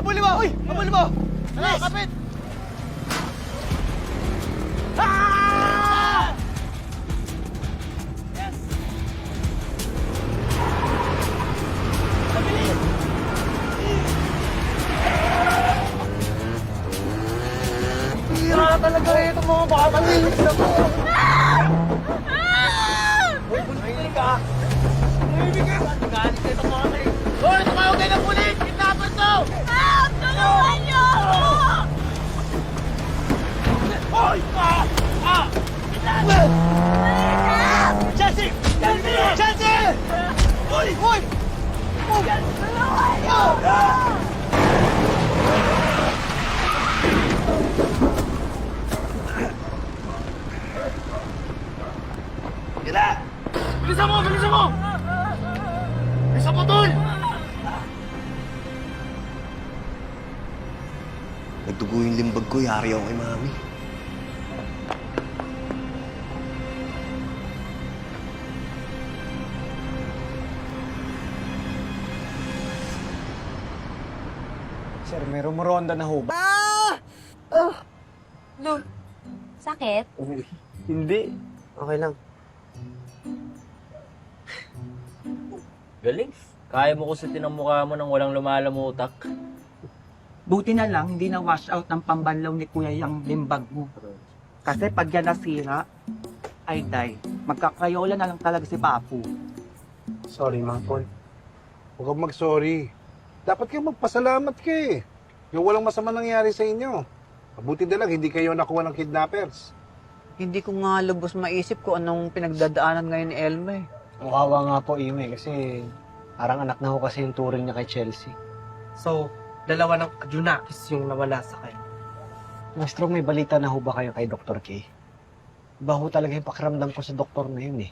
Habulin mo! Uy! Habulin mo! Ano? Kapit! Ah! Yes! Mabilis! Hira talaga itong mga baka malinis ako! Uy, buntis ka! Buntis ka! Galit ka itong mga malinis! Hoy! Tumawag kayo ng pulis! Kidnapper to! Tulungan niyo ako! Hoy! Chelsea! Chelsea! Chelsea! Hoy! Hoy! Tulungan niyo ako! Gila! Bilisan mo! Bilisan mo! Bilisan mo, tol! Nagdugo yung limbag ko, yari ako kay Mami. Sir, may rumoronda na ho ba? Sakit? Hindi. Okay lang. Galing. Kaya mo kusitin ang mukha mo nang walang lumalamutak. Buti na lang, hindi na wash out ng pambanlaw ni Kuya yung limbag mo. Kasi pag yan nasira, ay die. Magkakayola na lang talaga si Papu. Sorry, Mang Paul. Huwag kang mag-sorry. Dapat kayo magpasalamat ka eh. Yung walang masama nangyari sa inyo. Mabuti na lang, hindi kayo nakuha ng kidnappers. Hindi ko nga lubos maisip ko anong pinagdadaanan ngayon ni Elma eh. Kawawa nga po, Ime, kasi parang anak na ho kasi yung turing niya kay Chelsea. So, dalawa ng Junakis yung nawala sa kanya. Maestro, may balita na ho ba kayo kay Dr. K? Iba ho talaga yung pakiramdam ko sa doktor na yun eh.